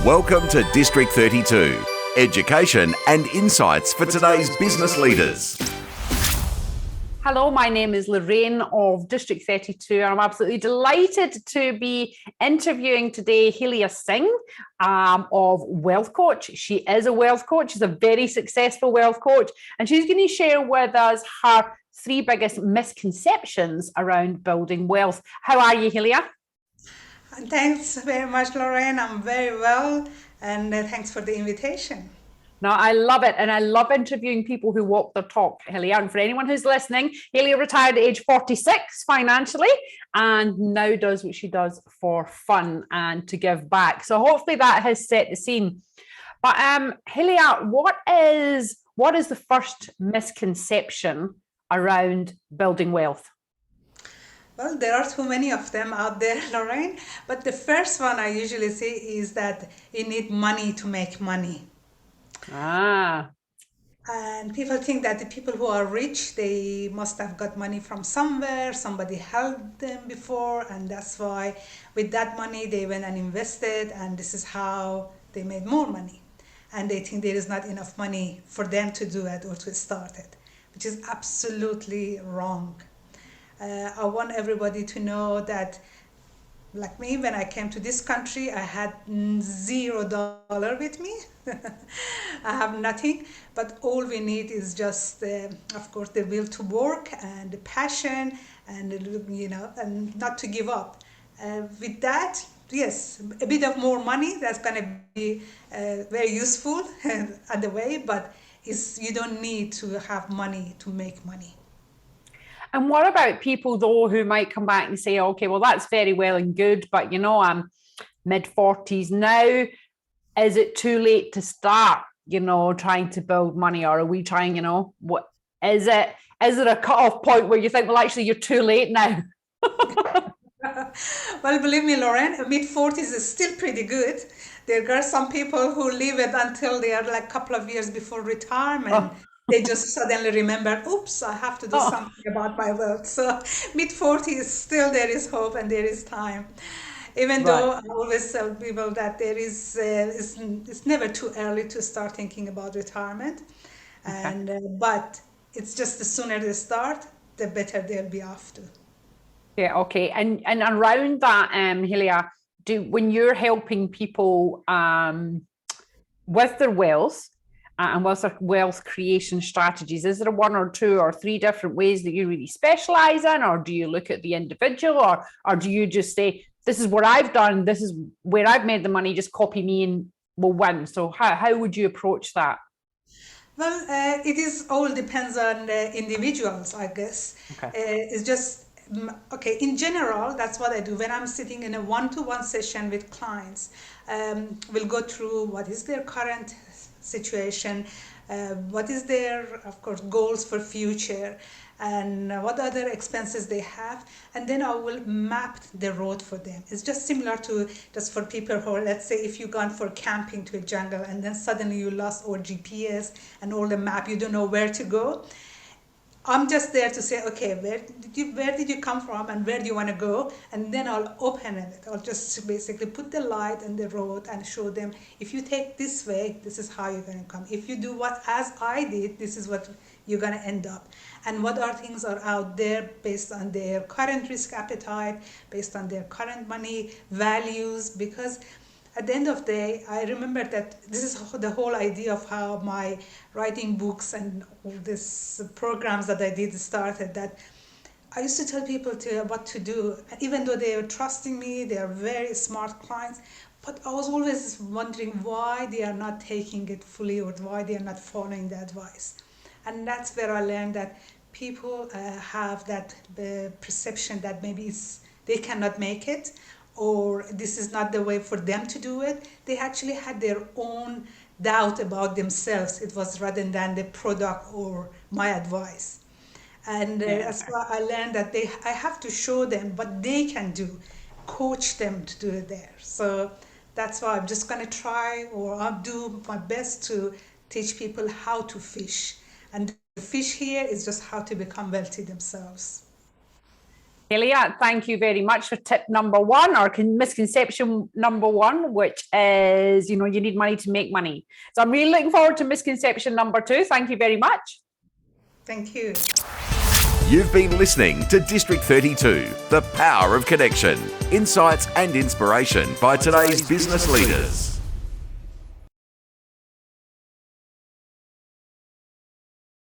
Welcome to District 32, education and insights for today's business leaders. Hello, my name is Lorraine of District 32, and I'm absolutely delighted to be interviewing today Helia Singh of Wealth Coach. She is a wealth coach. She's a very successful wealth coach, and she's going to share with us her 3 biggest misconceptions around building wealth. How are you, Helia? Thanks very much, Lorraine. I'm very well, and thanks for the invitation. No, I love it. And I love interviewing people who walk their talk, Helia. And for anyone who's listening, Helia retired at age 46 financially and now does what she does for fun and to give back. So hopefully that has set the scene. But Helia, what is the first misconception around building wealth? Well, there are too many of them out there, Lorraine. But the first one I usually say is that you need money to make money. And people think that the people who are rich, they must have got money from somewhere, somebody helped them before, and that's why with that money they went and invested, and this is how they made more money. And they think there is not enough money for them to do it or to start it, which is absolutely wrong. I want everybody to know that, like me, when I came to this country, I had $0 with me. I have nothing, but all we need is just, of course, the will to work and the passion, and and not to give up. With that, yes, a bit of more money, that's going to be very useful on the way, but you don't need to have money to make money. And what about people, though, who might come back and say, okay, well, that's very well and good, but, I'm mid-40s now. Is it too late to start, trying to build money? Or are we trying, what is it? Is there a cut-off point where you think, well, actually, you're too late now? Well, believe me, Lauren, mid-40s is still pretty good. There are some people who leave it until they are like a couple of years before retirement. Oh. They just suddenly remember, oops, I have to do something about my wealth. So mid-40s, still there is hope and there is time. Even though I always tell people that there is, it's never too early to start thinking about retirement. And but it's just the sooner they start, the better they'll be off to. Yeah, okay. And around that, Helia, when you're helping people with their wealth, and what's their wealth creation strategies? Is there 1 or 2 or 3 different ways that you really specialize in, or do you look at the individual, or do you just say, this is what I've done, this is where I've made the money, just copy me and we'll win? So how would you approach that? Well, it is all depends on the individuals, I guess. Okay. It's just, okay, in general, that's what I do. When I'm sitting in a one-to-one session with clients, we'll go through what is their current situation, what is their, of course, goals for future, and what other expenses they have, and then I will map the road for them. It's just similar to just for people who, let's say, if you've gone for camping to a jungle and then suddenly you lost all GPS and all the map, you don't know where to go. I'm just there to say, okay, where did you come from and where do you want to go? And then I'll open it. I'll just basically put the light on the road and show them, if you take this way, this is how you're going to come. If you do as I did, this is what you're going to end up. And what are things are out there based on their current risk appetite, based on their current money values, because at the end of the day, I remember that this is the whole idea of how my writing books and all these programs that I did started, that I used to tell people what to do. Even though they were trusting me, they are very smart clients, but I was always wondering why they are not taking it fully or why they are not following the advice. And that's where I learned that people have that perception that maybe they cannot make it, or this is not the way for them to do it. They actually had their own doubt about themselves. It was rather than the product or my advice. And that's why I learned that I have to show them what they can do, coach them to do it there. So that's why I'm just going to try, or I'll do my best to teach people how to fish. And the fish here is just how to become wealthy themselves. Helia, thank you very much for tip number one, or misconception number one, which is, you need money to make money. So I'm really looking forward to misconception number two. Thank you very much. Thank you. You've been listening to District 32, the power of connection, insights and inspiration by today's business leaders.